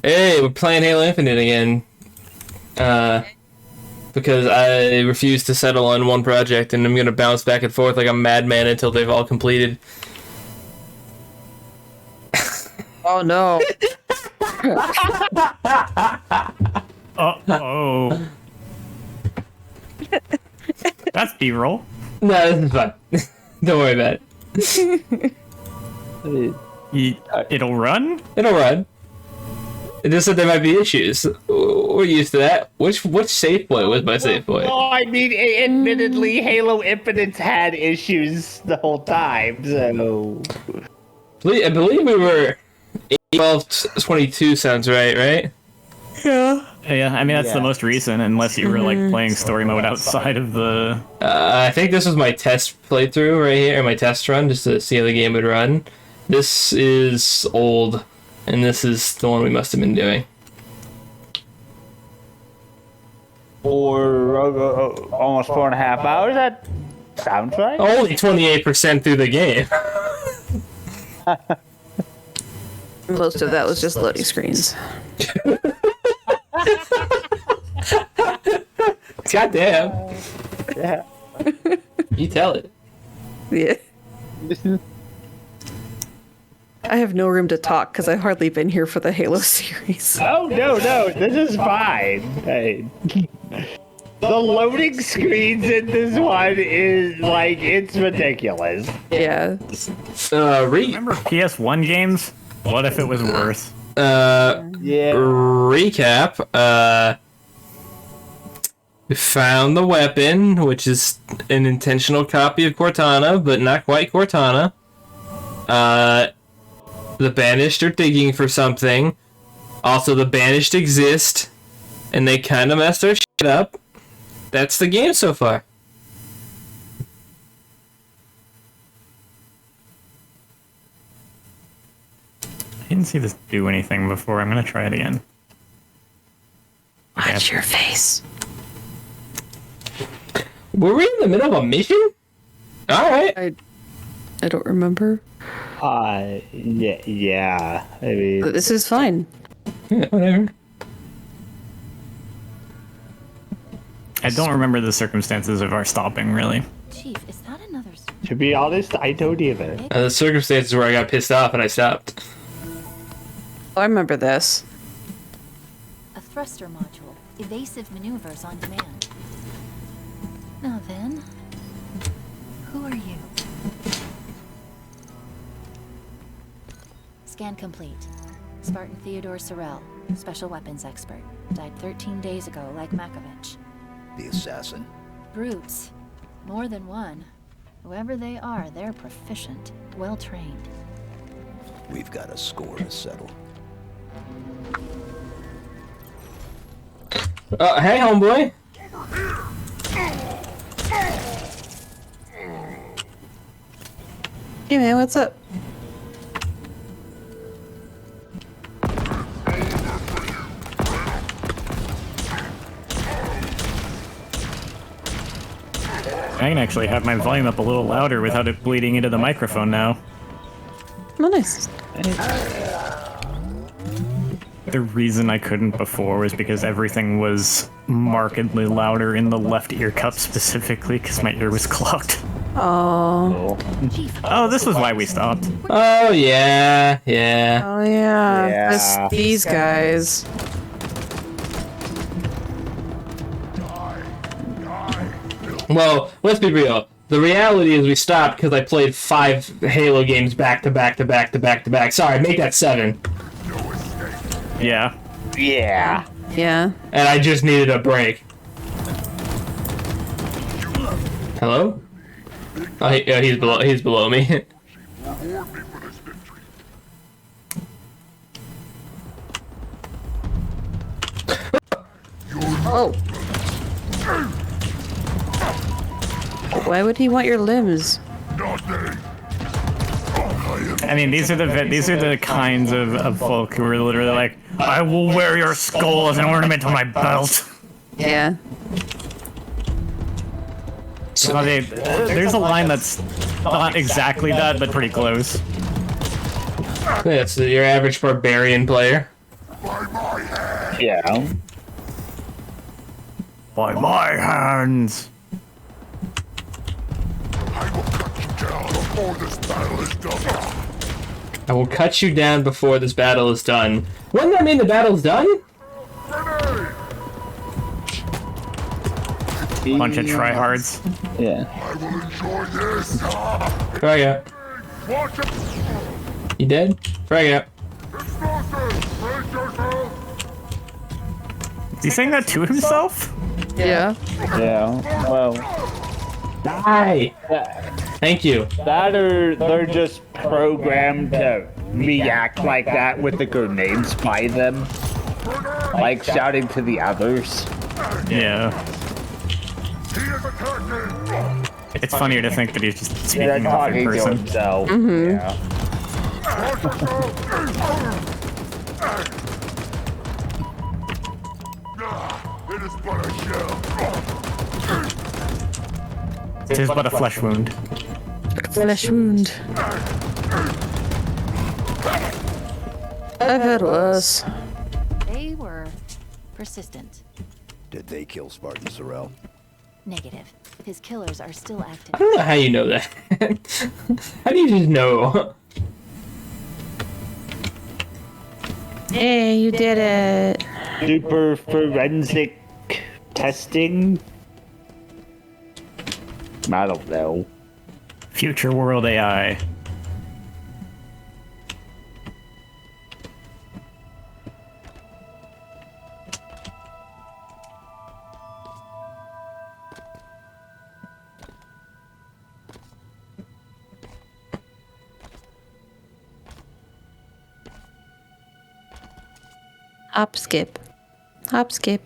Hey, we're playing Halo Infinite again. Because I refuse to settle on one project, and I'm gonna bounce back and forth like a madman until they've all completed. Oh no. Uh-oh. That's B-roll. No, this is fine. Don't worry about it. It'll run? It'll run. It just said there might be issues. We're used to that. Which save point was my save point? Well, I mean, admittedly, Halo Infinite's had issues the whole time, so... I believe we were 12:22 sounds right? Yeah. Yeah, I mean, that's the most recent, unless you were, like, playing story mode outside of the... I think this was my test playthrough right here, my test run, just to see how the game would run. This is old, and this is the one we must have been doing. For almost 4.5 hours, that sounds right. Only 28% through the game. Most of that was just loading screens. Goddamn. Yeah. You tell it. Yeah. I have no room to talk because I've hardly been here for the Halo series. Oh, no, this is fine. Hey. The loading screens in this one is, like, it's ridiculous. Yeah. Remember PS1 games? What if it was worse? Yeah. Recap. We found the weapon, which is an intentional copy of Cortana, but not quite Cortana. The Banished are digging for something. Also, the Banished exist, and they kind of messed our shit up. That's the game so far. I didn't see this do anything before. I'm gonna try it again. Watch your face. Were we in the middle of a mission? Alright. I don't remember. Yeah. I mean, But this is fine. Yeah, whatever. I don't remember the circumstances of our stopping, really. Chief, is that another... to be honest, I don't either. The circumstances where I got pissed off and I stopped. Oh, I remember this. A thruster module. Evasive maneuvers on demand. Now then, who are you? Scan complete. Spartan Theodore Sorrell, special weapons expert. Died 13 days ago, like Makovich. The assassin. Brutes. More than one. Whoever they are, they're proficient, well-trained. We've got a score to settle. Hey, homeboy. Hey man, what's up? I can actually have my volume up a little louder without it bleeding into the microphone now. Oh, nice. The reason I couldn't before was because everything was markedly louder in the left ear cup specifically because my ear was clogged. Oh. Oh, this was why we stopped. Oh, yeah. Oh yeah. Yeah. These guys. Well, let's be real. The reality is we stopped because I played 5 Halo games back to back to back to back to back. Sorry, make that 7. Yeah. Yeah. Yeah. And I just needed a break. Hello? Oh, he's below me. Oh. Why would he want your limbs? I mean, these are the kinds of folk who are literally like, I will wear your skull as an ornament on my belt. Yeah. So there's a line that's not exactly that, but pretty close. That's your average barbarian player. Yeah. By my hands. I will cut you down before this battle is done. Wouldn't that mean the battle's done? Bunch of tryhards. Yeah. Frag out. You dead? Frag out. Is he saying that to himself? Yeah. Yeah. Well, Die! Thank you. that or they're just programmed to react like that with the grenades by them. Like shouting to the others. Yeah. It's funnier to think that he's just They're speaking off in talking to person. himself. Yeah. It is but a flesh wound. Flesh wound. I've had worse. They were persistent. Did they kill Spartan Sorrel? Negative. His killers are still active. I don't know how you know that. How do you just know? Hey, you did it. Super forensic testing? I don't know. Future world AI. Hop, skip. Hop, skip.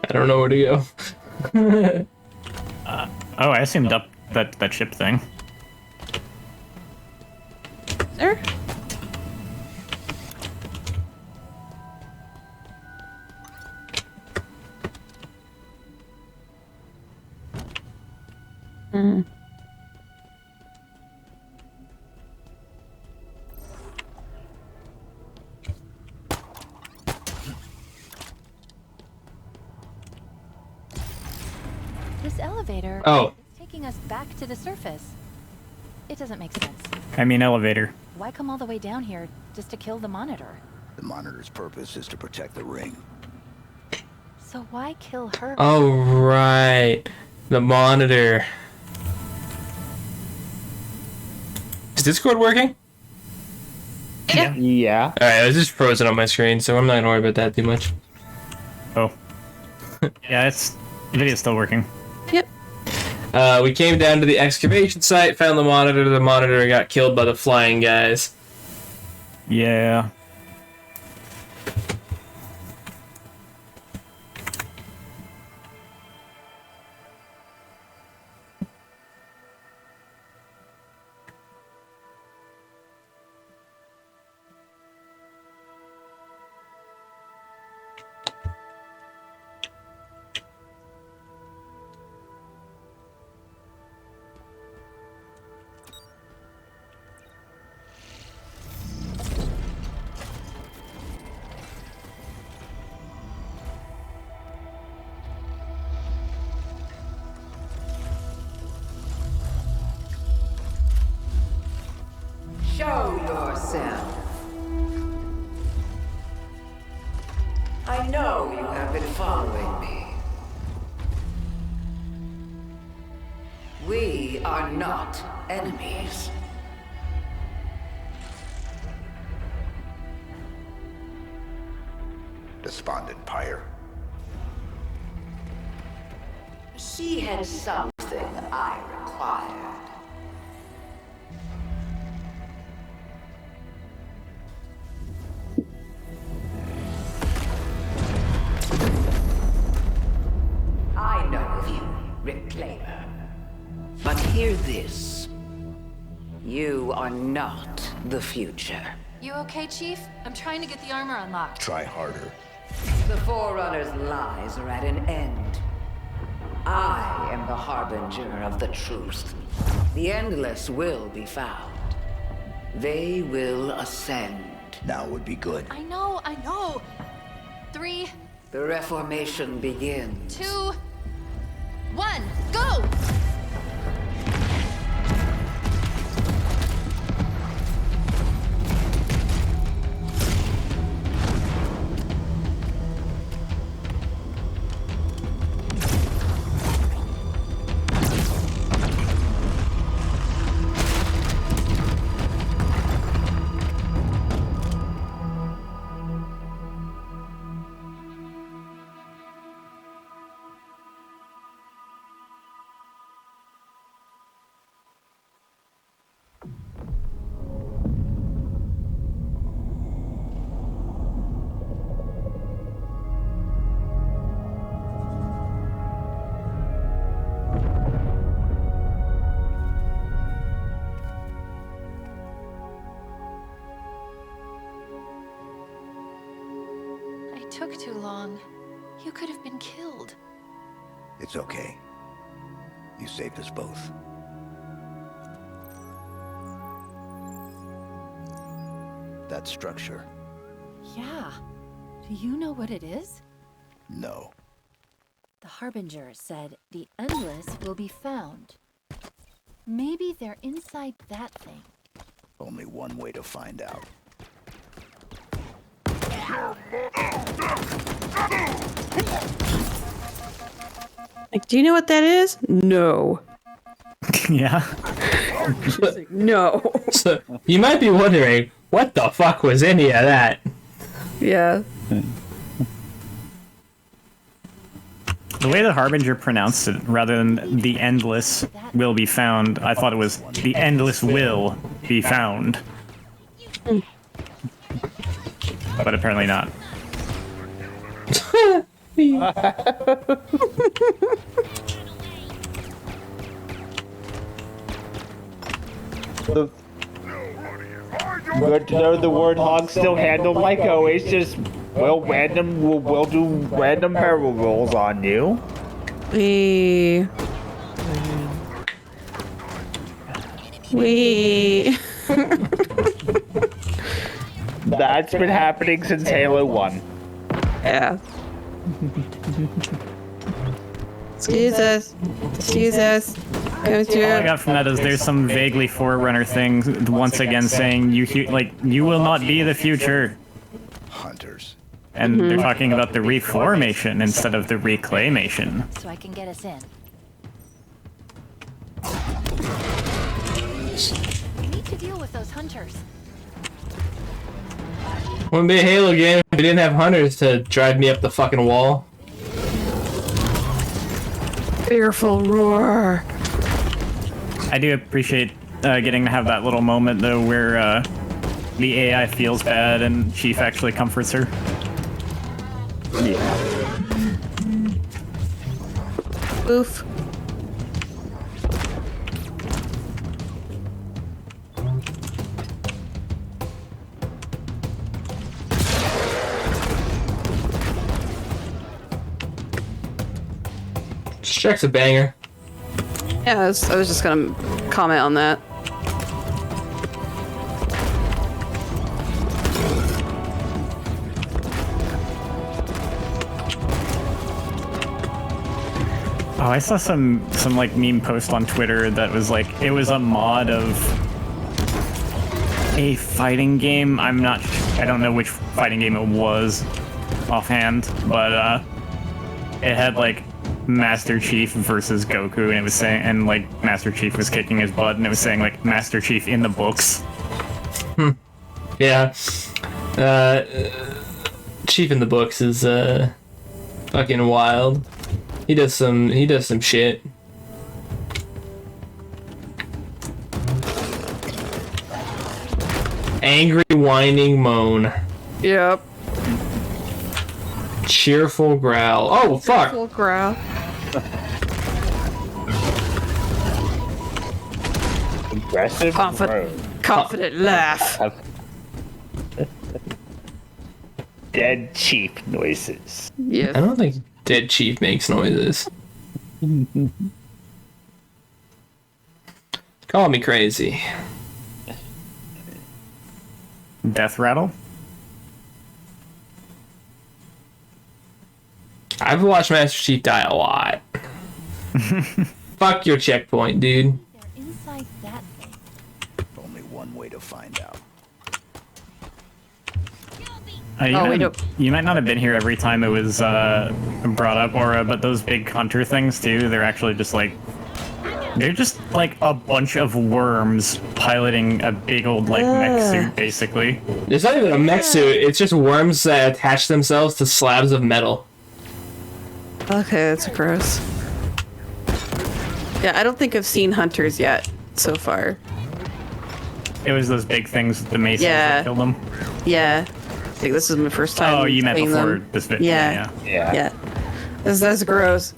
I don't know where to go. Oh, I assumed up that ship thing. There? This elevator Oh. is taking us back to the surface. It doesn't make sense. I mean elevator. Why come all the way down here just to kill the monitor? The monitor's purpose is to protect the ring. So why kill her? Oh, right. The monitor. Is Discord working? Yeah. Alright, I was just frozen on my screen, so I'm not gonna worry about that too much. Oh. Yeah, it's video's still working. Yep. We came down to the excavation site, found the monitor. The monitor got killed by the flying guys. Yeah. Show yourself. I know you have been following me. We are not enemies. Despondent pyre. She had something I required. I know of you, Reclaimer. But hear this. You are not the future. You okay, Chief? I'm trying to get the armor unlocked. Try harder. The Forerunner's lies are at an end. I am the harbinger of the truth. The Endless will be found. They will ascend. Now would be good. I know, I know. 3, The Reformation begins. 2, 1, go! Took too long. You could have been killed. It's okay. You saved us both. That structure. Yeah. Do you know what it is? No. The Harbinger said the Endless will be found. Maybe they're inside that thing. Only one way to find out. Like, do you know what that is? No. Yeah. No. So you might be wondering, what the fuck was any of that? Yeah. The way the Harbinger pronounced it, rather than the Endless will be found, I thought it was the Endless will be found. But apparently not. Good to know the Warthog's still handled like always, just, well, we'll do random barrel rolls on you. We. That's been happening since Halo 1. Yeah. Excuse us. Excuse us. Come All I through. got from that is there's some vaguely Forerunner thing once again saying you will not be the future, Hunters. and they're talking about the reformation instead of the reclamation. So I can get us in. We need to deal with those hunters. Wouldn't be a Halo game if we didn't have hunters to drive me up the fucking wall. Fearful roar. I do appreciate getting to have that little moment though where the AI feels bad and Chief actually comforts her. Oof. Strack's a banger. Yeah, I was just gonna comment on that. Oh, I saw some like meme post on Twitter that was like it was a mod of a fighting game. I don't know which fighting game it was offhand, but it had like Master Chief versus Goku, and it was saying, and like Master Chief was kicking his butt, and it was saying like Master Chief in the books. Yeah. Chief in the books is fucking wild. He does some shit. Angry whining moan. Yep. Cheerful growl. Oh fuck. Full growl. Aggressive Confident laugh. Dead Chief noises. Yes. I don't think Dead Chief makes noises. Mm-hmm. Call me crazy. Death Rattle. I've watched Master Chief die a lot. Fuck your checkpoint, dude. They're inside that thing. Only one way to find out. You might not have been here every time it was brought up, Aura, but those big hunter things too, they're actually just like... They're just like a bunch of worms piloting a big old like mech suit, basically. It's not even a mech suit, it's just worms that attach themselves to slabs of metal. Okay, that's gross. Yeah, I don't think I've seen hunters yet so far. It was those big things with the masons Yeah. that killed them. Yeah. I think this is my first time. Oh, you meant playing before them. this video. Yeah. Yeah. Yeah. That's gross.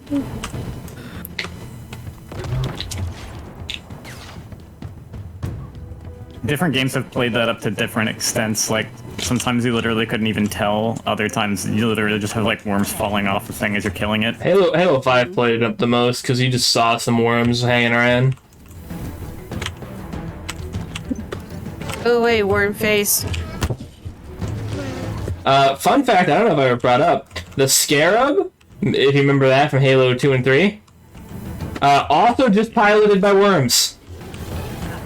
Different games have played that up to different extents. Like, sometimes you literally couldn't even tell. Other times you literally just have like worms falling off the thing as you're killing it. Halo 5 played it up the most because you just saw some worms hanging around. Go away, worm face. Fun fact, I don't know if I ever brought up, the Scarab, if you remember that from Halo 2 and 3, also just piloted by worms.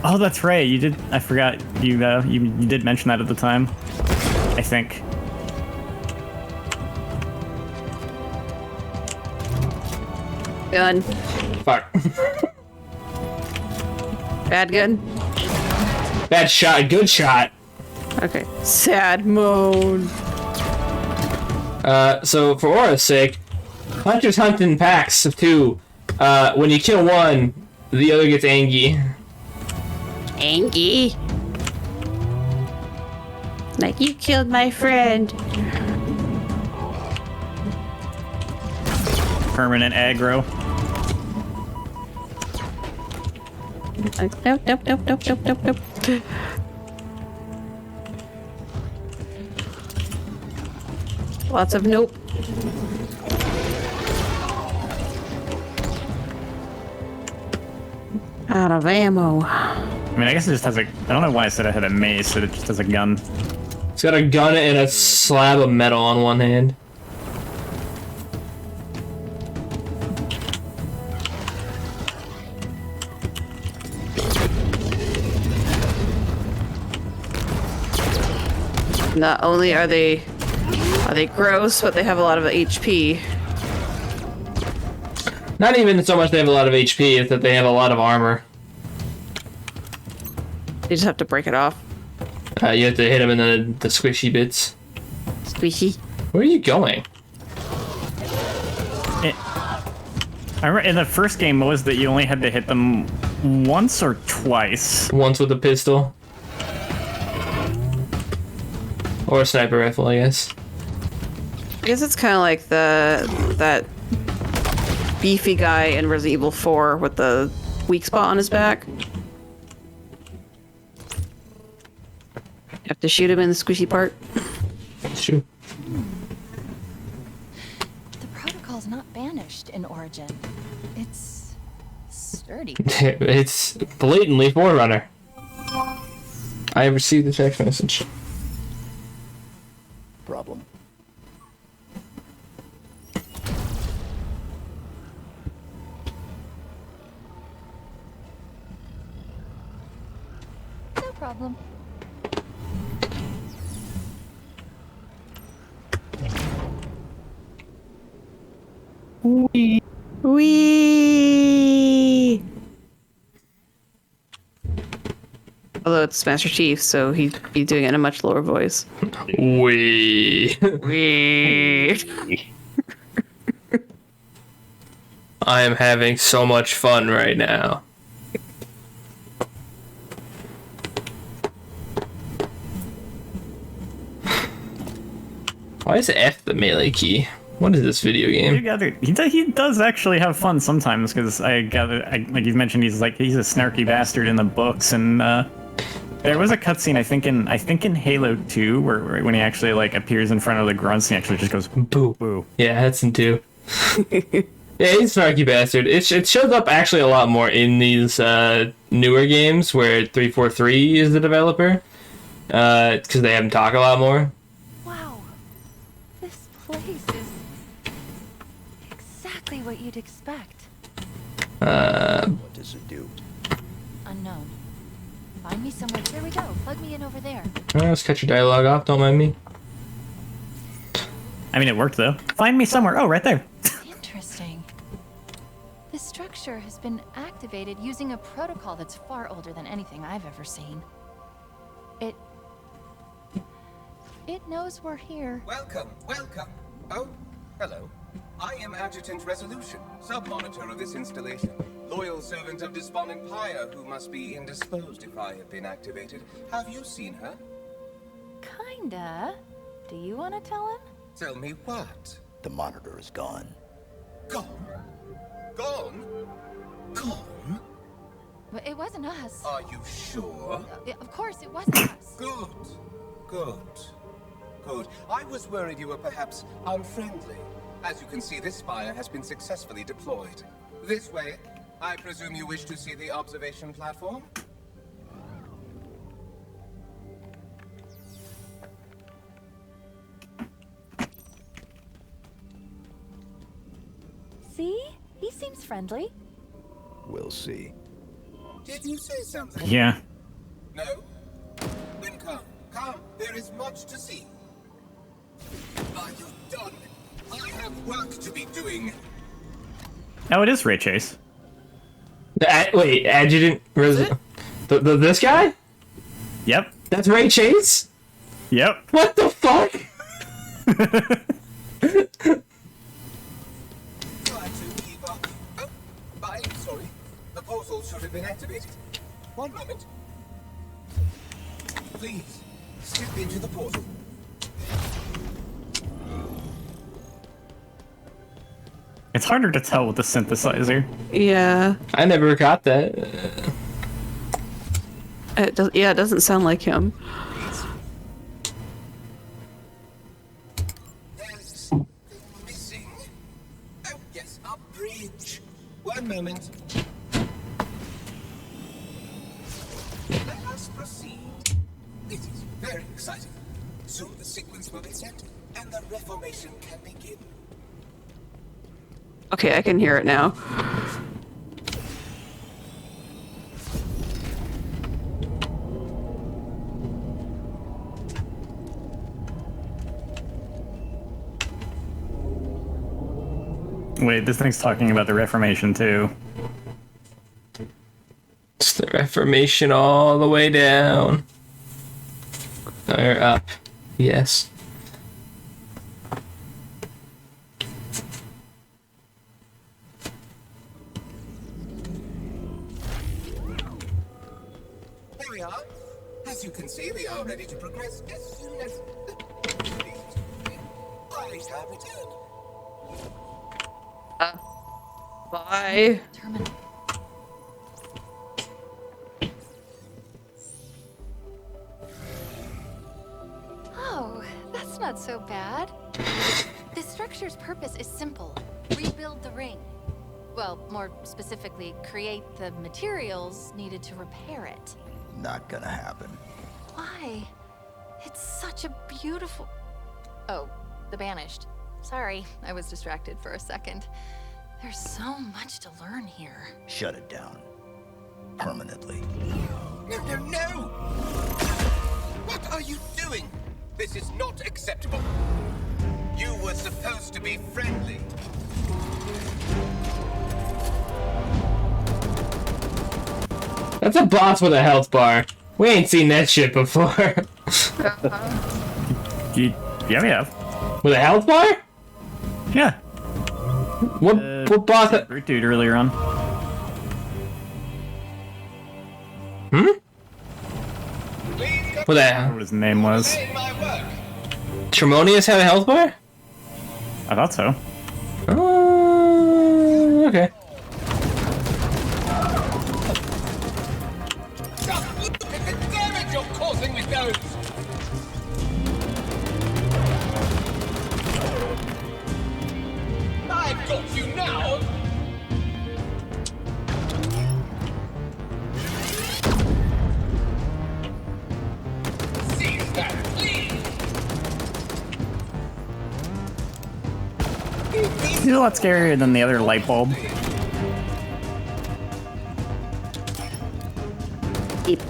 Oh, that's right. You did. I forgot. You did mention that at the time. I think. Gun. Fuck. Bad gun. Bad shot, good shot. Okay. Sad mode. So for Aura's sake, hunters hunt in packs of 2. When you kill one, the other gets angry. Angie. Like you killed my friend. Permanent aggro. Nope. Lots of nope. Out of ammo. I mean, I guess it just has a... I don't know why I said it had a mace, but it just has a gun. It's got a gun and a slab of metal on one hand. Not only are they gross, but they have a lot of HP. Not even so much they have a lot of HP, it's that they have a lot of armor. You just have to break it off. You have to hit them in the squishy bits. Squishy. Where are you going? I remember in the first game, what was that you only had to hit them once or twice? Once with a pistol. Or a sniper rifle, I guess. I guess it's kind of like that beefy guy in Resident Evil 4 with the weak spot on his back. You have to shoot him in the squishy part. Shoot. The protocol's not banished in Origin. It's sturdy. It's blatantly Forerunner. I received the text message. Problem. No problem. Wee. Although it's Master Chief, so he'd be doing it in a much lower voice. Wee. Wee. I am having so much fun right now. Why is F the melee key? What is this video game? He does actually have fun sometimes, because like you've mentioned, he's a snarky bastard in the books, and there was a cutscene I think in Halo 2 where when he actually like appears in front of the grunts, he actually just goes boo boo. Yeah, that's him too. Yeah, he's a snarky bastard. It shows up actually a lot more in these newer games where 343 is the developer. because they have him talk a lot more. Wow. This place is exactly what you'd expect. What does it do? Unknown. Find me somewhere. There we go. Plug me in over there. Let's cut your dialogue off. Don't mind me. I mean, it worked though. Find me somewhere. Oh, right there. Interesting. This structure has been activated using a protocol that's far older than anything I've ever seen. It knows we're here. Welcome, welcome. Oh, hello. I am Adjutant Resolution, sub-monitor of this installation. Loyal servant of Despondent Pyre, who must be indisposed if I have been activated. Have you seen her? Kinda. Do you want to tell him? Tell me what? The monitor is gone. Gone? Gone? Gone? But it wasn't us. Are you sure? Of course, it wasn't us. Good. Good. Good. I was worried you were perhaps unfriendly. As you can see, this spire has been successfully deployed. This way. I presume you wish to see the observation platform? See? He seems friendly. We'll see. Did you say something? Yeah. No? Then come. Come. There is much to see. Are you done? I have work to be doing. Oh, it is Ray Chase. Wait, Adjutant... this guy? Yep. That's Ray Chase? Yep. What the fuck? Try to keep up. Oh, I'm sorry. The portal should have been activated. One moment. Please, step into the portal. It's harder to tell with the synthesizer. Yeah. I never got that. It does. Yeah, it doesn't sound like him. There's something missing. Oh, yes, a bridge. One moment. Let us proceed. It is very exciting. Soon the sequence will be set, and the reformation can begin. Okay, I can hear it now. Wait, this thing's talking about the Reformation too. It's the Reformation all the way down. Or up. Yes. There we are. As you can see, we are ready to progress as soon as... I shall return. Bye. Terminal. Oh, that's not so bad. The structure's purpose is simple. Rebuild the ring. Well, more specifically, create the materials needed to repair it. Not gonna happen. Why? It's such a beautiful... Oh, the Banished. Sorry, I was distracted for a second. There's so much to learn here. Shut it down. Permanently. No, no, no! What are you doing? This is not acceptable. You were supposed to be friendly. That's a boss with a health bar. We ain't seen that shit before. Yeah, we have. With a health bar? Yeah. What boss? Brute dude earlier on. Hmm? Please What the What his name was. in my work. Tremonius had a health bar? I thought so. Oh, okay. Just look at the damage you're causing with those. I've got you now. He's a lot scarier than the other light bulb. Eep.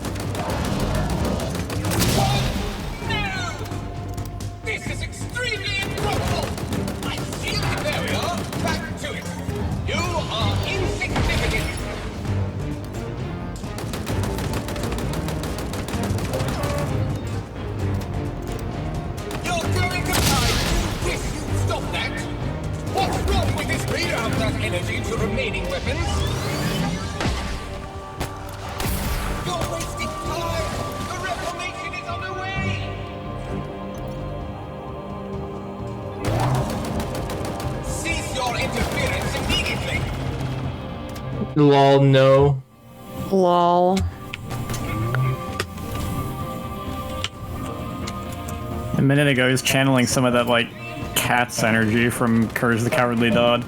This is extremely improbable! I feel it. There we are. Back to it. You are insignificant. You're going to die. Yes, you stop that. What's wrong with this? Reroute that energy to remaining weapons. You're wasting time. The reformation is on the way. Cease your interference immediately! Lol, no. Lol. A minute ago, he was channeling some of that, like, cat's energy from Courage the Cowardly Dog.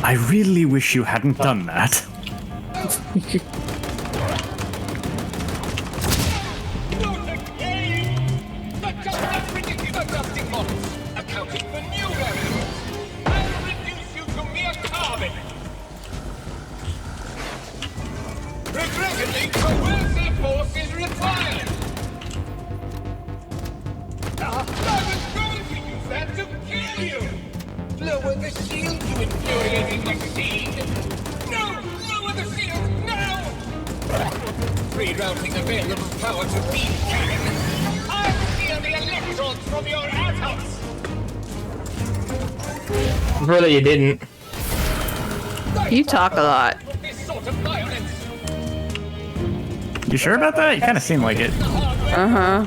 I really wish you hadn't done that. Not again! Adjusting models, accounting for new variables. I'll reduce you to mere carbon. Regrettably, coercive force is required. I was going to use that to kill you! Lower the shield, you infuriating machine! No! Lower the shield, now! Rerouting available power to beam cannon! I'll steal the electrons from your atoms! Brother, you didn't. You talk a lot. This sort of violence! You sure about that? You kind of seem like it. Uh-huh.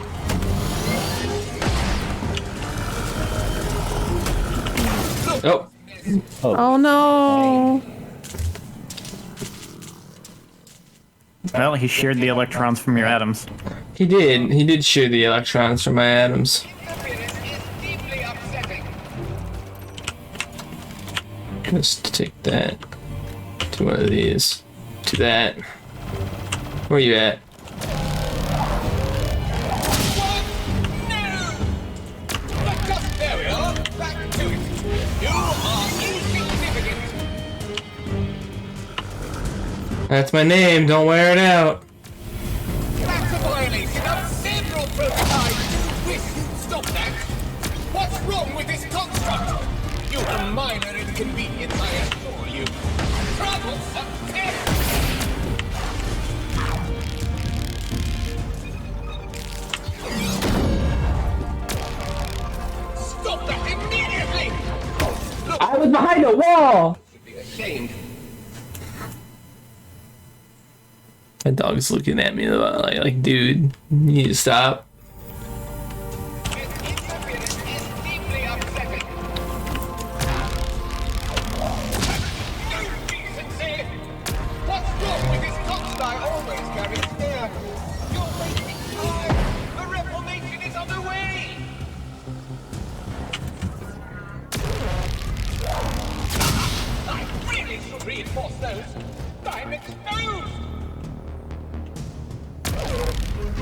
Oh. Oh no. Well, he sheared the electrons from your atoms. He did. He did shear the electrons from my atoms. Interference is deeply upsetting. Let's take that to one of these. To that. Where you at? There we are. Back to it. You are insignificant. That's my name. Don't wear it out. That's a violation of several prototypes. Wish you'd stop that. What's wrong with this construct? You a minor inconvenience, I assure you. Trouble success. Stop that immediately! Look, I was behind a wall. should be ashamed. My dog's looking at me like, dude, you need to stop. This interference is deeply upsetting. No decency! What's wrong with this constant I always carry there? You're wasting time! The reformation is underway! I really should reinforce those! I'm exposed!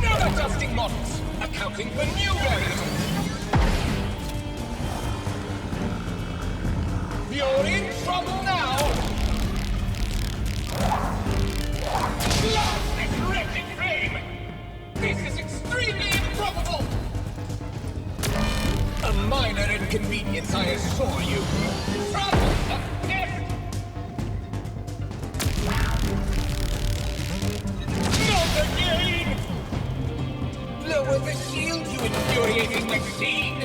No adjusting models, accounting for new variables. You're in trouble now. Blast this wretched frame. This is extremely improbable. A minor inconvenience, I assure you. Trouble success. Not again! Lower the shield, you infuriating machine!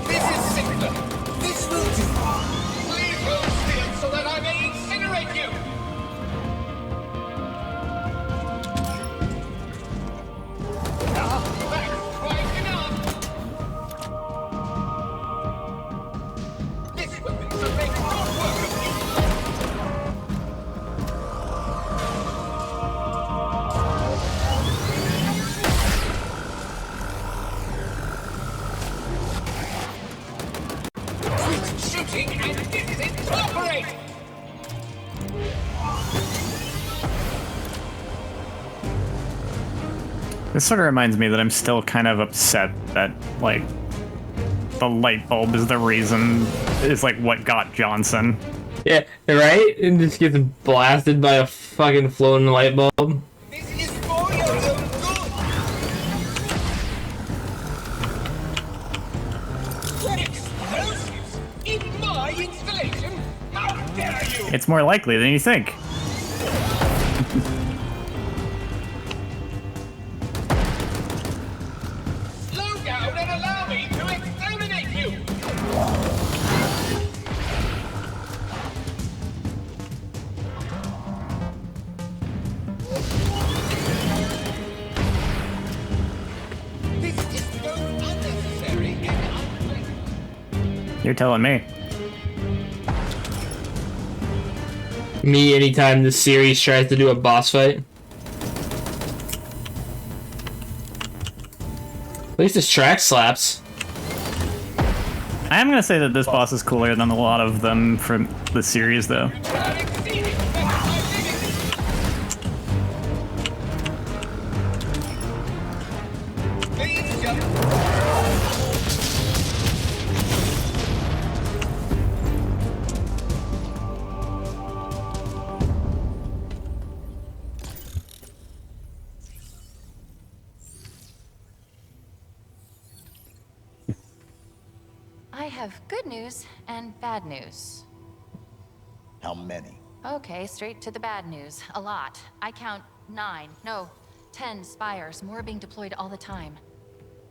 This is simpler. This will do. Please hold still so that I may incinerate you! Ah, that's quite enough! This weapon shall make short work of you! Shooting and disincorporate! This sort of reminds me that I'm still kind of upset that, like, the light bulb is the reason, is like what got Johnson. Yeah, right? And just gets blasted by a fucking floating light bulb. This is for your own good. What explosives in my installation? How dare you! It's more likely than you think. Slow down and allow me to exterminate you! This is both unnecessary and unpleasant. You're telling me. Me, anytime the series tries to do a boss fight. At least this track slaps. I am gonna say that this boss is cooler than a lot of them from the series, though. Please jump. I have good news and bad news. How many? Okay, straight to the bad news. A lot. I count 9, no, 10 spires, more being deployed all the time.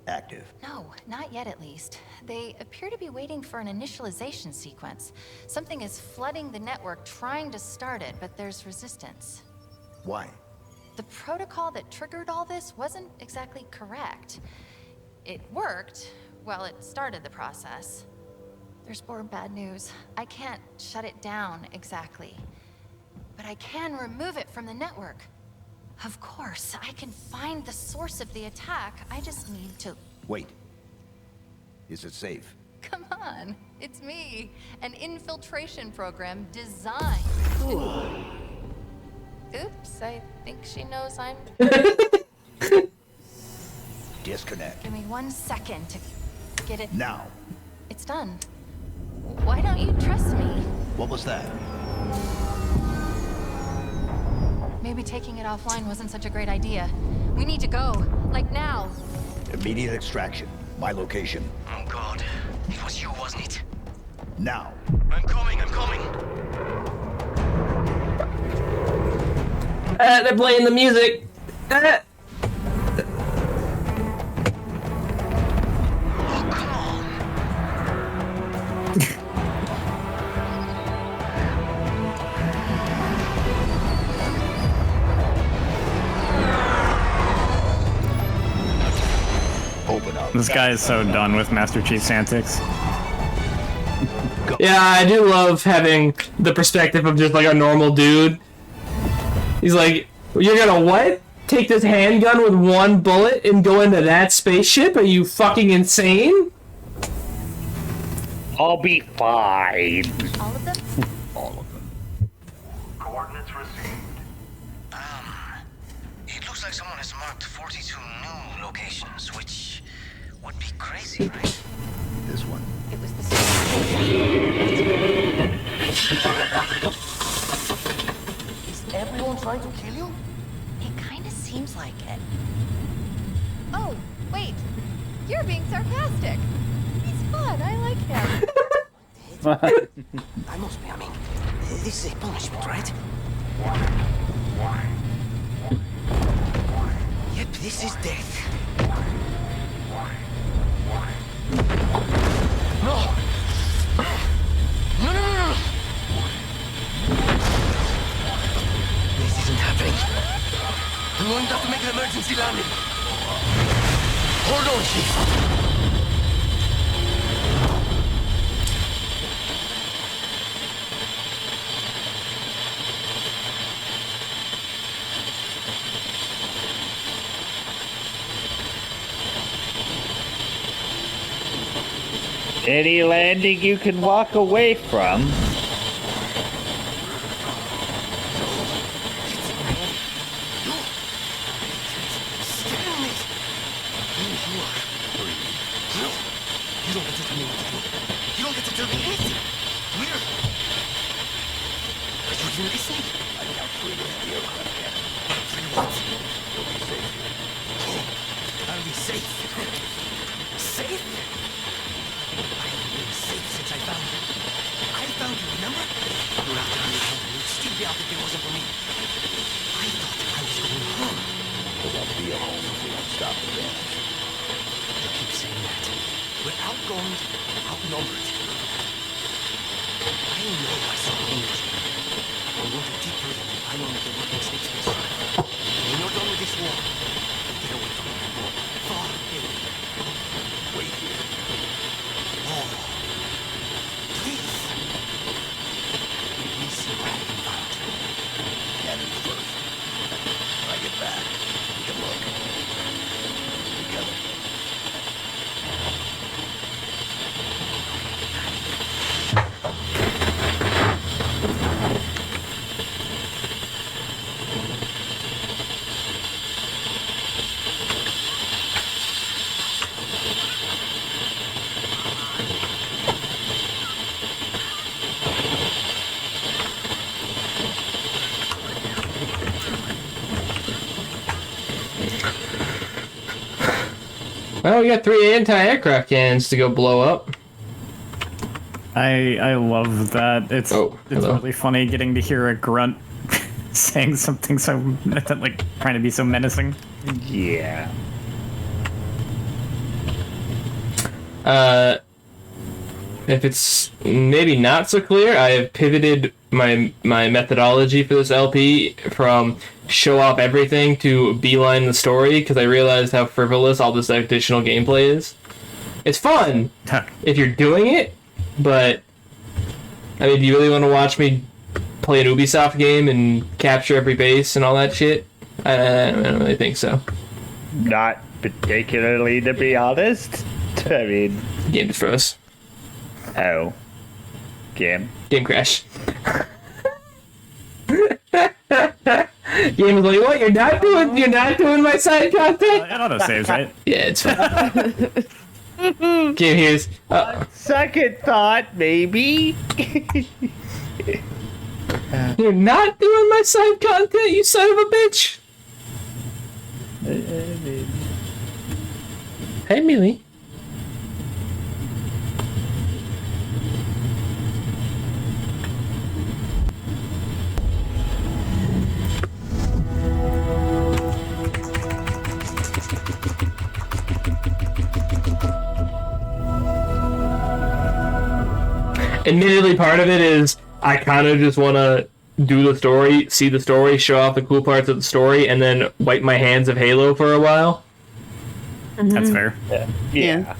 Active. No, not yet at least. They appear to be waiting for an initialization sequence. Something is flooding the network trying to start it, but there's resistance. Why? The protocol that triggered all this wasn't exactly correct. It worked, well, it started the process. There's more bad news. I can't shut it down exactly, but I can remove it from the network. Of course, I can find the source of the attack. I just need to... Wait. Is it safe? Come on, it's me. An infiltration program designed to... Oops, I think she knows I'm... Disconnect. Give me 1 second to get it... Now. It's done. Why don't you trust me? What was that? Maybe taking it offline wasn't such a great idea. We need to go. Like now. Immediate extraction. My location. Oh god. It was you, wasn't it? Now. I'm coming, I'm coming! They're playing the music. Oh, come on! Open up. This guy is so done with Master Chief's antics. Yeah, I do love having the perspective of just like a normal dude. He's like, you're gonna what? Take this handgun with 1 bullet and go into that spaceship? Are you fucking insane? I'll be fine. All of them? All of them. Coordinates received. It looks like someone has marked 42 new locations, which would be crazy, right? This one. It was the same. Is everyone trying to kill you? It kind of seems like it. Oh, wait. You're being sarcastic. He's fun. I like him. I must be, this is a punishment, right? Yep, this is death. No! No, no, no, no! This isn't happening. I'm going to have to make an emergency landing. Hold on, Chief. Any landing you can walk away from. You don't get to me. disturbing anything. We're... Are you even listening? I count 3 with the aircraft cannon. What? You'll be safe here. Oh, I'll be safe. Safe? I haven't been safe since I found you. I found you, remember? You were out there on your own. You'd still be out if it wasn't for me. I thought I was going home. Because I'll be a home if we don't stop the damage. You keep saying that. We're outgunned, outnumbered. I know I saw energy. I'm going to deep further and find one of the working snake spacecraft. When you're done with this war, get away from me. Far away. Wait here. Oh. Please. Let me see what I can find. Cannons first. When I get back, we can look. Together. Well, we got 3 anti-aircraft cannons to go blow up. I love that. It's hello. really funny getting to hear a grunt saying something so like trying to be so menacing. Yeah. If it's maybe not so clear, I have pivoted my methodology for this LP from show off everything to beeline the story, because I realized how frivolous all this additional gameplay is. It's fun if you're doing it, but I mean, do you really want to watch me play an Ubisoft game and capture every base and all that shit? I don't really think so. Not particularly, to be honest. I mean... Game just froze. Oh. Game crash. Game was like, what? You're not doing my side content? It auto saves, right? Yeah, it's fine. Game here's second thought, maybe. you're not doing my side content, you son of a bitch. Hey, Millie. Admittedly, part of it is I kind of just want to do the story, see the story, show off the cool parts of the story, and then wipe my hands of Halo for a while. Mm-hmm. That's fair. Yeah.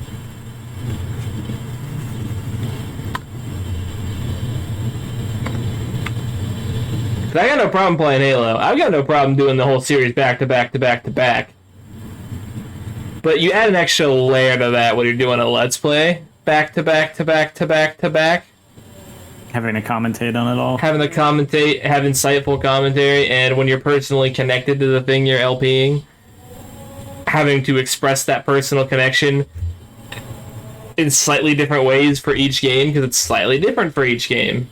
I got no problem playing Halo. I've got no problem doing the whole series back to back to back to back. But you add an extra layer to that when you're doing a Let's Play back to back to back to back to back. Having to commentate on it all. Having to commentate, have insightful commentary, and when you're personally connected to the thing you're LPing, having to express that personal connection in slightly different ways for each game, because it's slightly different for each game.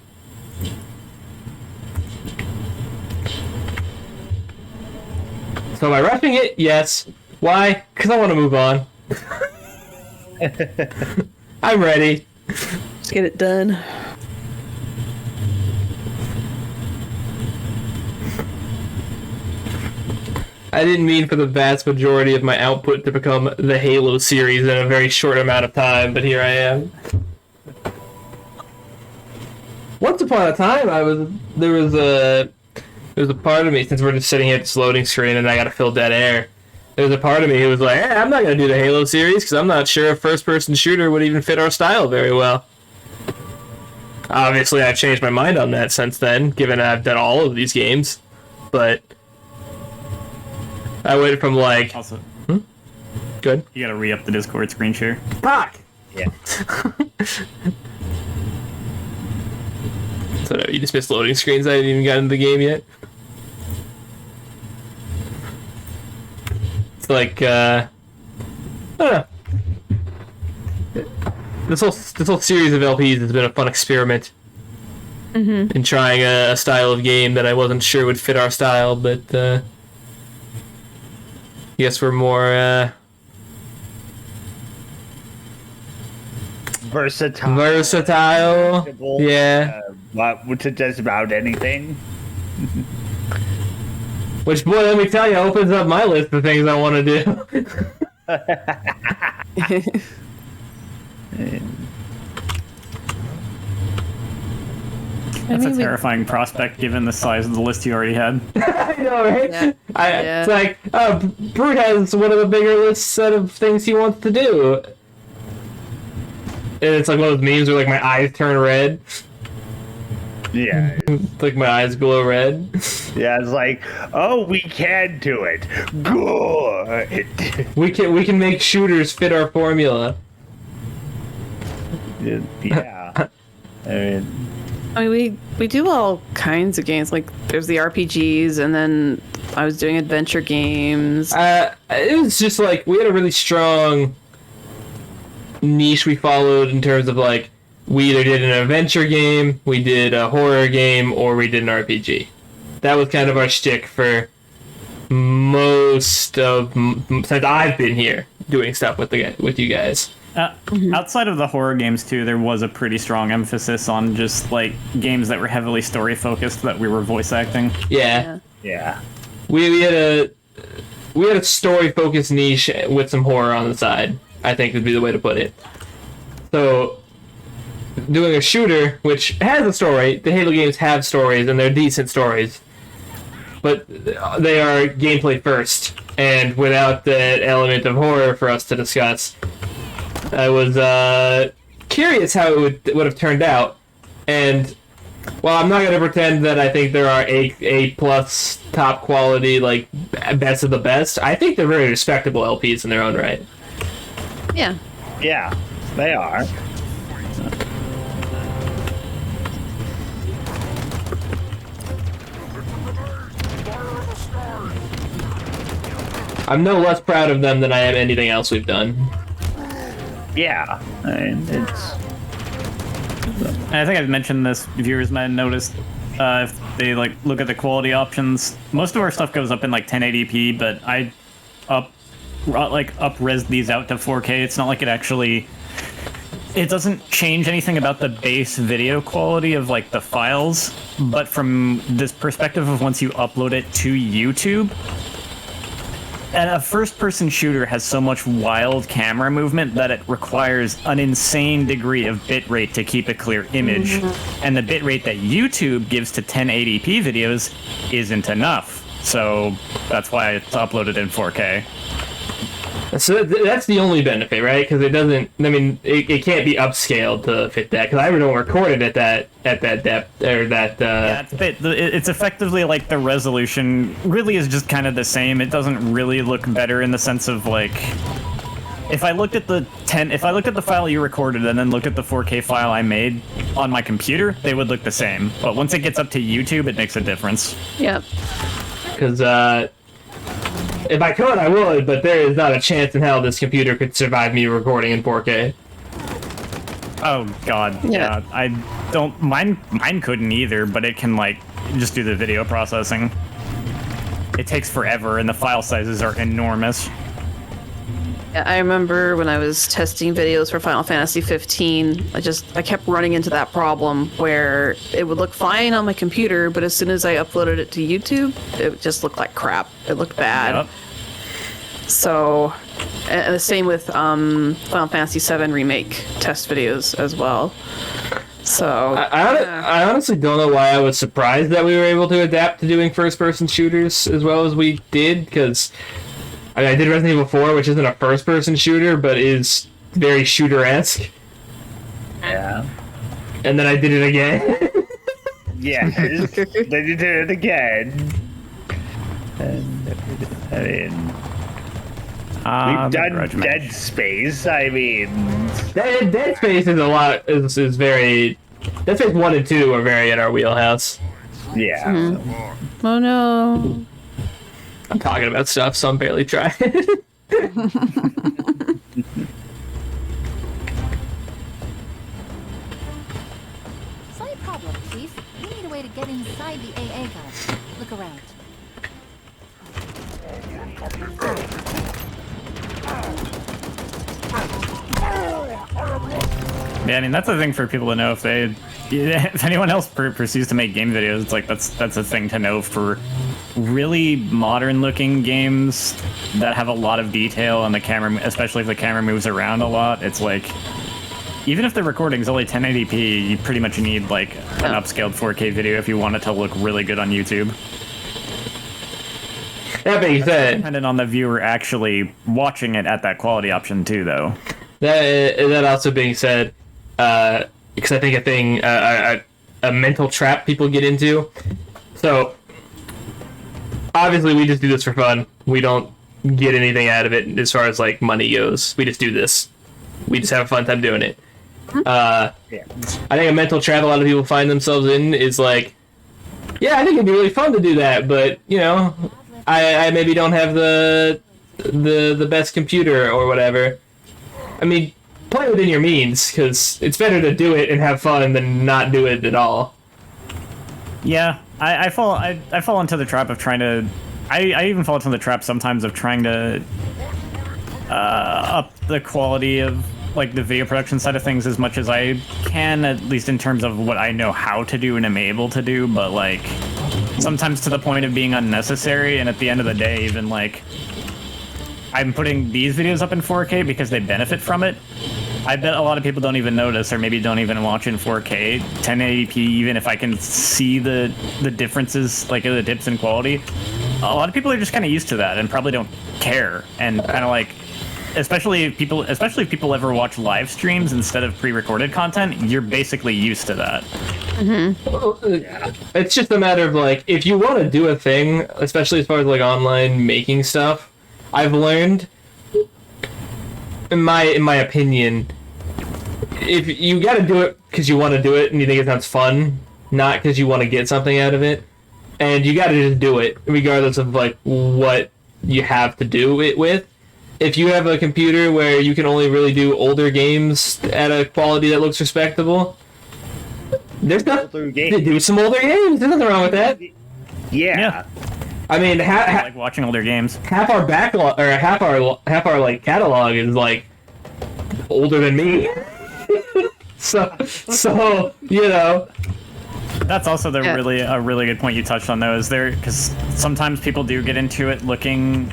So am I rushing it? Yes. Why? Because I want to move on. I'm ready. Let's get it done. I didn't mean for the vast majority of my output to become the Halo series in a very short amount of time, but here I am. Once upon a time, there was a part of me, since we're just sitting here at this loading screen and I gotta fill dead air, there was a part of me who was like, hey, I'm not gonna do the Halo series because I'm not sure a first-person shooter would even fit our style very well. Obviously, I've changed my mind on that since then, given I've done all of these games, but I went from like... Also, Good. you gotta re-up the Discord screen share. Fuck! Yeah. So no, you just missed loading screens. I haven't even gotten into the game yet. It's like, I don't know. this whole series of LPs has been a fun experiment in trying a style of game that I wasn't sure would fit our style, but I guess we're more versatile. Yeah. To just about anything. Which, boy, let me tell you, opens up my list of things I want to do. That's a terrifying prospect given the size of the list you already had. I know, right? Yeah. It's like, Brute has one of the bigger lists set of things he wants to do. And it's like one of those memes where like my eyes turn red. Yeah. It's like my eyes glow red. Yeah, it's like, oh, we can do it. Good. We can make shooters fit our formula. Yeah. I mean, we do all kinds of games. Like, there's the RPGs, and then I was doing adventure games. It was just like we had a really strong niche we followed in terms of like we either did an adventure game, we did a horror game, or we did an RPG. That was kind of our shtick for most of since I've been here doing stuff with you guys. Outside of the horror games too, there was a pretty strong emphasis on just like games that were heavily story focused that we were voice acting. Yeah. We had a story focused niche with some horror on the side, I think would be the way to put it. So doing a shooter which has a story, the Halo games have stories and they're decent stories, but they are gameplay first, and without that element of horror for us to discuss, I was curious how it would have turned out. And while I'm not going to pretend that I think there are A plus top quality, like best of the best, I think they're very respectable LPs in their own right. Yeah. Yeah, they are. I'm no less proud of them than I am anything else we've done. Yeah, I mean, it's... And I think I've mentioned this, viewers might have noticed, if they like look at the quality options, most of our stuff goes up in like 1080p, but I up-res these out to 4K. It's not like it doesn't change anything about the base video quality of like the files, but from this perspective of once you upload it to YouTube, and a first-person shooter has so much wild camera movement that it requires an insane degree of bitrate to keep a clear image. And the bitrate that YouTube gives to 1080p videos isn't enough. So that's why it's uploaded in 4K. So that's the only benefit, right? Because it doesn't. I mean, it can't be upscaled to fit that. Because I don't record it at that depth or that. Yeah, it's effectively like the resolution really is just kind of the same. It doesn't really look better in the sense of like, if I looked at the file you recorded and then looked at the 4K file I made on my computer, they would look the same. But once it gets up to YouTube, it makes a difference. Yep. Because if I could, I would, but there is not a chance in hell this computer could survive me recording in 4K. Oh god, yeah. I don't. Mine couldn't either, but it can like just do the video processing. It takes forever, and the file sizes are enormous. I remember when I was testing videos for Final Fantasy 15, I kept running into that problem where it would look fine on my computer, but as soon as I uploaded it to YouTube, it just looked like crap. It looked bad. Yep. So, and the same with Final Fantasy 7 Remake test videos as well. So, I honestly don't know why I was surprised that we were able to adapt to doing first-person shooters as well as we did, because I did Resident Evil 4, which isn't a first-person shooter, but is very shooter-esque. Yeah. And then I did it again. Yeah, then you did it again. And, I mean... We've done Dead Space, I mean... Dead Space is a lot, is very... Dead Space 1 and 2 are very in our wheelhouse. Yeah. Mm-hmm. Oh no... I'm talking about stuff, so I'm barely trying. get inside the AA gun. Look around. Yeah, I mean that's a thing for people to know if anyone else pursues to make game videos. It's like that's a thing to know for really modern-looking games that have a lot of detail and the camera, especially if the camera moves around a lot. It's like even if the recording's only 1080p, you pretty much need like an upscaled 4K video if you want it to look really good on YouTube. That being said, Dependent on the viewer actually watching it at that quality option too, though. that also being said, because I think a mental trap people get into. So obviously we just do this for fun. We don't get anything out of it as far as like money goes. We just do this. We just have a fun time doing it. I think a mental trap a lot of people find themselves in is like, yeah, I think it'd be really fun to do that, but you know, I maybe don't have the best computer or whatever. I mean, play within your means, because it's better to do it and have fun than not do it at all. Yeah, I fall into the trap of trying to. I even fall into the trap sometimes of trying to up the quality of like the video production side of things as much as I can, at least in terms of what I know how to do and am able to do, but like sometimes to the point of being unnecessary. And at the end of the day, even like I'm putting these videos up in 4K because they benefit from it. I bet a lot of people don't even notice, or maybe don't even watch in 4K, 1080p, even if I can see the differences, like the dips in quality. A lot of people are just kind of used to that and probably don't care, and kind of like, especially if people ever watch live streams instead of pre-recorded content, you're basically used to that. Mm-hmm. It's just a matter of like, if you want to do a thing, especially as far as like online making stuff, I've learned, in my opinion, if you got to do it because you want to do it and you think it sounds fun, not because you want to get something out of it, and you got to just do it regardless of like what you have to do it with. If you have a computer where you can only really do older games at a quality that looks respectable, there's nothing to do. Some older games. There's nothing wrong with that. Yeah. I mean, I like watching older games. Half our backlog, or half our like catalog is like older than me. so you know. That's also a really good point you touched on, though, is there, because sometimes people do get into it looking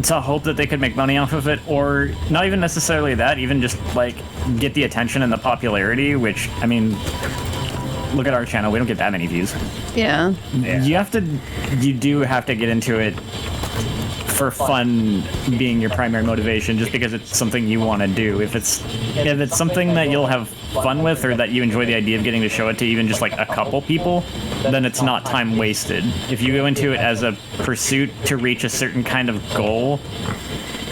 to hope that they could make money off of it, or not even necessarily that, even just like get the attention and the popularity, which, I mean, look at our channel, we don't get that many views. Yeah. You do have to get into it for fun being your primary motivation, just because it's something you want to do. If it's something that you'll have fun with, or that you enjoy the idea of getting to show it to even just like a couple people, then it's not time wasted. If you go into it as a pursuit to reach a certain kind of goal,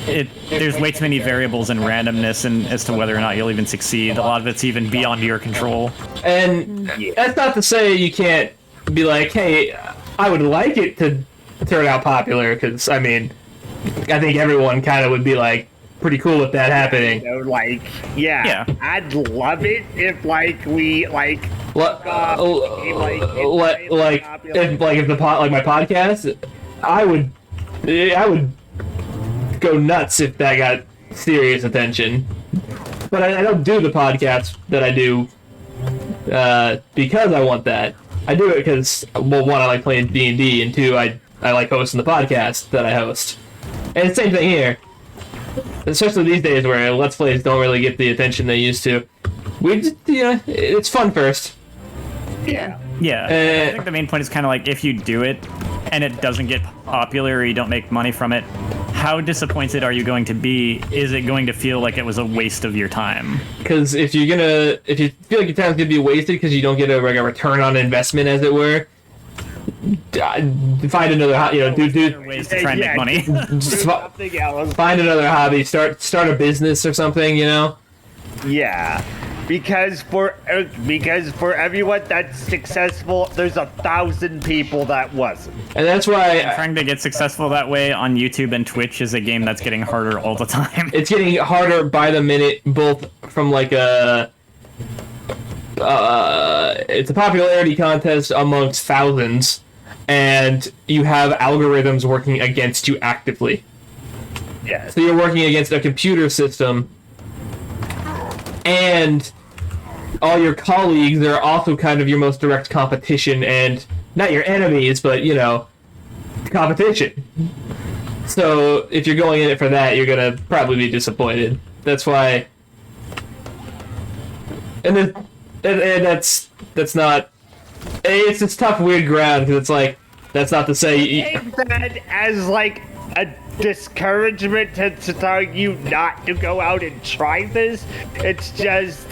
there's way too many variables and randomness and as to whether or not you'll even succeed. A lot of it's even beyond your control. And that's not to say you can't be like, hey, I would like it to turn out popular, because I mean, I think everyone kind of would be like pretty cool with that happening. You know, like, yeah, I'd love it if like we like if my podcast, I would go nuts if that got serious attention. But I don't do the podcast that I do because I want that. I do it because, well, one, I like playing D&D, and two, I like hosting the podcast that I host. And it's the same thing here. Especially these days where Let's Plays don't really get the attention they used to. We just, it's fun first. Yeah. Yeah. I think the main point is kind of like, if you do it and it doesn't get popular or you don't make money from it, how disappointed are you going to be? Is it going to feel like it was a waste of your time? Because if you feel like your time's gonna be wasted because you don't get a return on investment, as it were, find another, do ways to try and make money. Something else. Find another hobby. Start a business or something. Yeah. Because for everyone that's successful, there's 1,000 people that wasn't. And that's why trying to get successful that way on YouTube and Twitch is a game that's getting harder all the time. It's getting harder by the minute, both from like a it's a popularity contest amongst thousands, and you have algorithms working against you actively. Yes. So you're working against a computer system, and all your colleagues are also kind of your most direct competition, and not your enemies, but, you know, competition. So if you're going in it for that, you're gonna probably be disappointed. That's why... And that's not... It's this tough, weird ground, because it's like, that's not to say... Take that as, like, a discouragement to tell you not to go out and try this. It's just...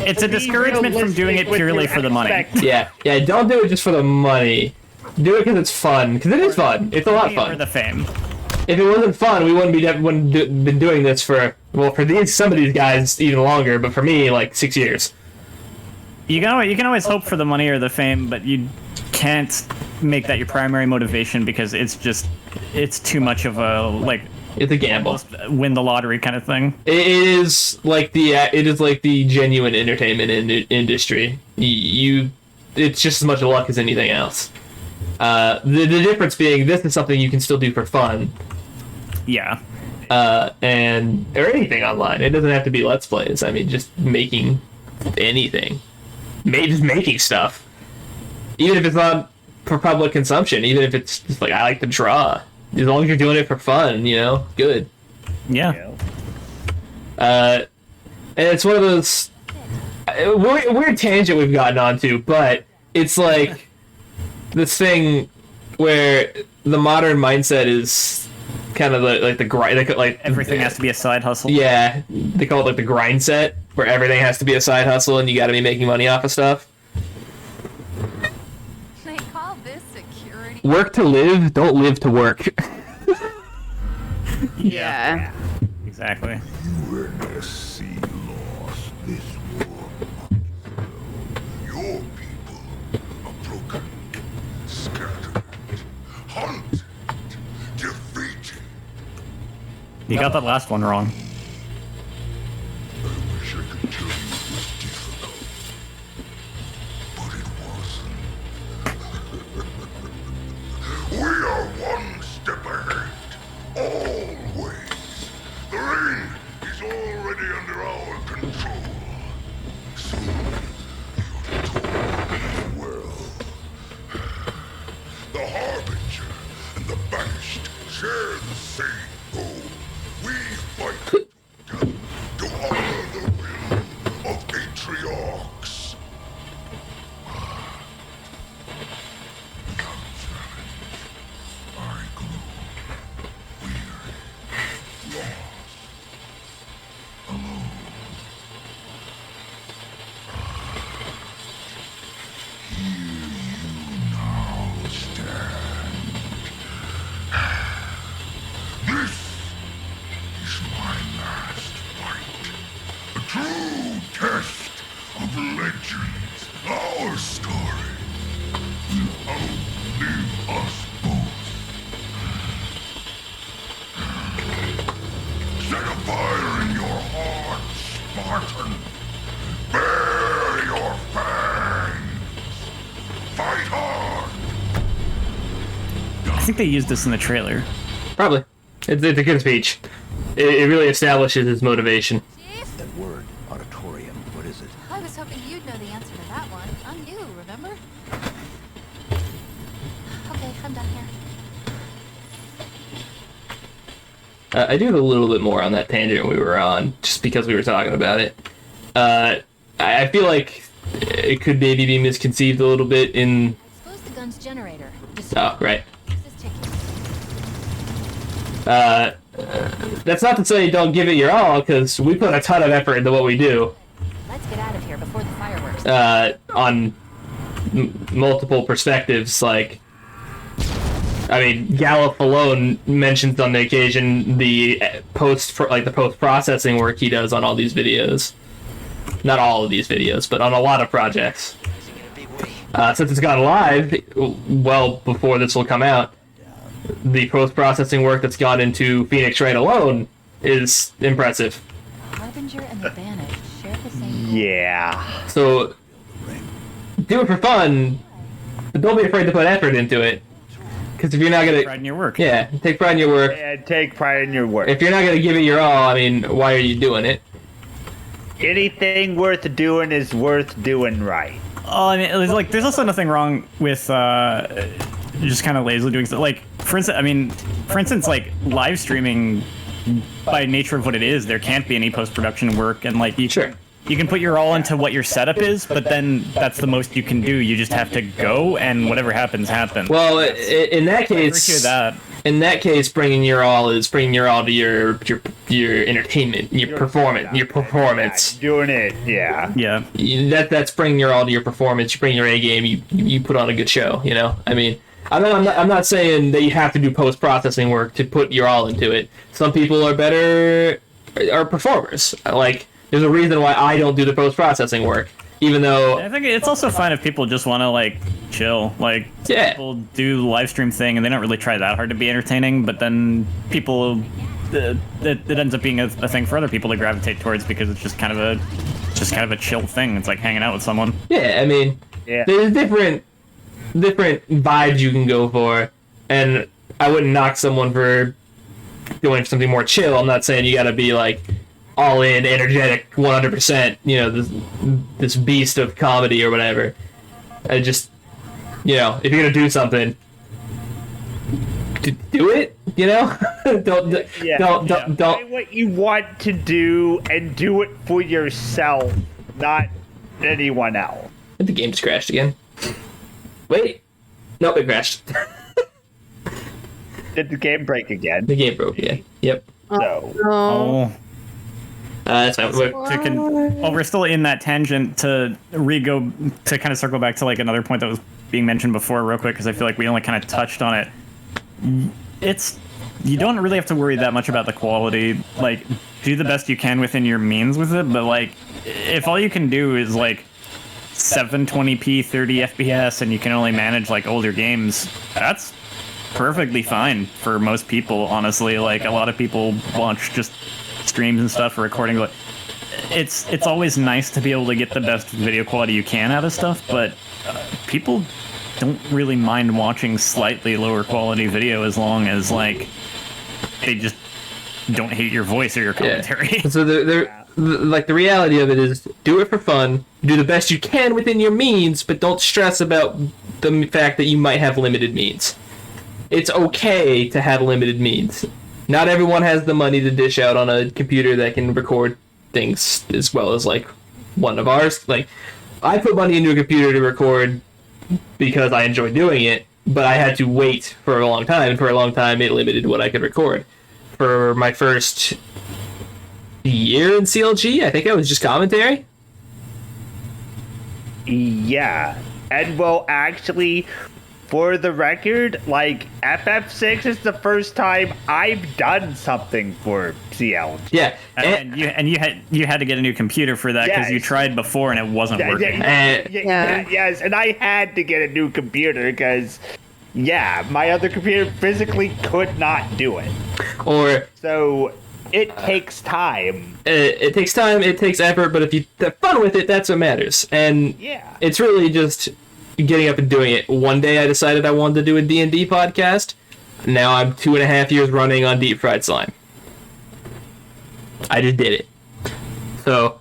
It's a discouragement from doing it purely for the money. Yeah, don't do it just for the money. Do it because it's fun, because it is fun. It's a lot of fun. For the fame. If it wasn't fun, we wouldn't been doing this for, well, for some of these guys even longer, but for me, like 6 years. You can always hope for the money or the fame, but you can't make that your primary motivation because it's too much of a, like, it's a gamble, win the lottery kind of thing. It is like the genuine entertainment industry. It's just as much luck as anything else. The difference being, this is something you can still do for fun. Yeah. Or anything online. It doesn't have to be Let's Plays. I mean, just making anything. Just making stuff. Even if it's not for public consumption, even if it's just like, I like to draw. As long as you're doing it for fun, you know, good. Yeah. And it's one of those weird tangent we've gotten onto, but it's like this thing where the modern mindset is kind of like the grind, like everything has to be a side hustle. Yeah, they call it like the grind set, where everything has to be a side hustle and you got to be making money off of stuff. They call this security. Work to live, don't live to work. Yeah. Exactly. UNSC lost this war. Your people are broken, scattered, hunted, defeated. You got that last one wrong. I wish I could tell you it was difficult, but it wasn't. We are one step ahead, always. The ring is already under our control. Soon, your toil will. The Harbinger and the Banished share the same goal. We fight to honor the will of Atriarchs. Without challenge, I grew weary, lost, alone. Here you now stand. This is my last fight. A true test of legends. Our story will outlive us both. Set a fire in your heart, Spartan. Bare your fangs. Fight hard. I think they used this in the trailer. Probably. It's a good speech. It really establishes his motivation. Chief, That word, auditorium, what is it? I was hoping you'd know the answer to that one. I'm new, remember? Okay, I'm done here. I do have a little bit more on that tangent we were on, just because we were talking about it. I feel like it could maybe be misconceived a little bit in... Expose the gun's generator. Oh, right. This is ticking. That's not to say don't give it your all, because we put a ton of effort into what we do. Let's get out of here before the fireworks. On multiple perspectives, like... I mean, Galuf alone mentions on the occasion the post-processing work he does on all these videos. Not all of these videos, but on a lot of projects. Since it's gone live, well before this will come out, the post-processing work that's gone into Phoenix Wright alone is impressive. Harbinger and the Banished share the same goal. Yeah. So, do it for fun, but don't be afraid to put effort into it. Because if you're not gonna Pride in your work. yeah, take pride in your work. And take pride in your work. If you're not gonna give it your all, I mean, why are you doing it? Anything worth doing is worth doing right. Oh, I mean, it's like, there's also nothing wrong with just kind of lazily doing stuff. Like, for instance, like live streaming, by nature of what it is, there can't be any post-production work, and like you can put your all into what your setup is, but then that's the most you can do. You just have to go, and whatever happens, happens. Well, in that case, bringing your all is bringing your all to your entertainment, your performance. Doing it, yeah. Yeah. That's bringing your all to your performance. You bring your A game. You put on a good show. You know, I mean, I'm not saying that you have to do post processing work to put your all into it. Some people are performers. Like, there's a reason why I don't do the post processing work. Even though I think it's also fine if people just want to like chill. Like, people do the live stream thing and they don't really try that hard to be entertaining, but then people it ends up being a thing for other people to gravitate towards because it's just kind of a chill thing. It's like hanging out with someone. Yeah, I mean, there's different vibes you can go for, and I wouldn't knock someone for going for something more chill. I'm not saying you got to be like all in, energetic, 100%, you know, this beast of comedy or whatever. I just, you know, if you're gonna do something, do it. You know, don't. Find what you want to do and do it for yourself, not anyone else. The game just crashed again. Wait, nope, it crashed. Did the game break again? The game broke again. Yep. Oh. That's fine. We're still in that tangent to kind of circle back to like another point that was being mentioned before real quick, because I feel like we only kind of touched on it. You don't really have to worry that much about the quality. Like, do the best you can within your means with it, but like, if all you can do is like 720p 30 FPS and you can only manage like older games, that's perfectly fine for most people, honestly. Like, a lot of people launch just streams and stuff for recording, but it's always nice to be able to get the best video quality you can out of stuff, but people don't really mind watching slightly lower quality video as long as like they just don't hate your voice or your commentary. Yeah. So like the reality of it is, do it for fun, do the best you can within your means, but don't stress about the fact that you might have limited means. It's okay to have limited means. Not everyone has the money to dish out on a computer that can record things as well as like one of ours. Like, I put money into a computer to record because I enjoy doing it, but I had to wait for a long time, and for a long time it limited what I could record. For my first year in CLG, I think I was just commentary. Yeah. And well, actually, for the record, like, FF6 is the first time I've done something for CLG. Yeah, and you had to get a new computer for that because you tried before and it wasn't working. Yes, and I had to get a new computer because, my other computer physically could not do it. So it takes time. It takes time. It takes effort. But if you have fun with it, that's what matters. And it's really just getting up and doing it. One day I decided I wanted to do a D&D podcast. Now I'm 2.5 years running on Deep Fried Slime. I just did it. So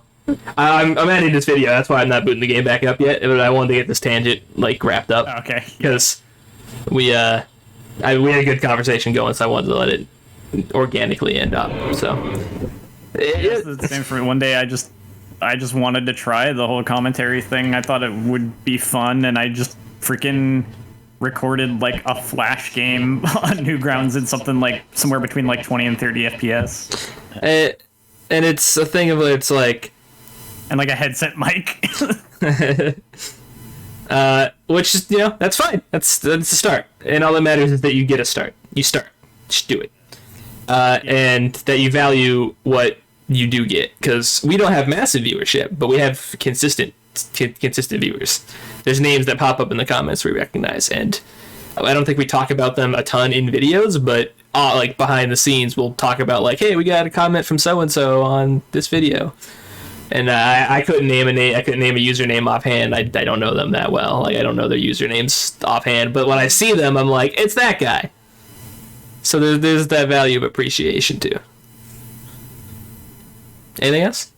I'm editing this video. That's why I'm not booting the game back up yet. But I wanted to get this tangent like wrapped up. Okay. Because we had a good conversation going, so I wanted to let it organically end up. So it's the same for me. One day I just wanted to try the whole commentary thing. I thought it would be fun, and I just freaking recorded like a Flash game on Newgrounds in something like somewhere between like 20 and 30 FPS. And it's a thing of it's like, and like a headset mic. Which is, that's fine. That's the start. And all that matters is that you get a start. You start. Just do it. And that you value what you do get, because we don't have massive viewership, but we have consistent viewers. There's names that pop up in the comments we recognize, and I don't think we talk about them a ton in videos, but like behind the scenes we'll talk about like, hey, we got a comment from so and so on this video, And I couldn't name a name. I couldn't name a username offhand. I don't know them that well. Like I don't know their usernames offhand. But when I see them, I'm like, it's that guy. So there's that value of appreciation too. Anything else?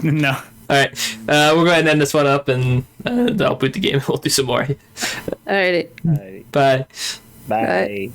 No. All right. We'll go ahead and end this one up, and I'll boot the game. We'll do some more. Alrighty. Alrighty. Bye. Bye. Bye.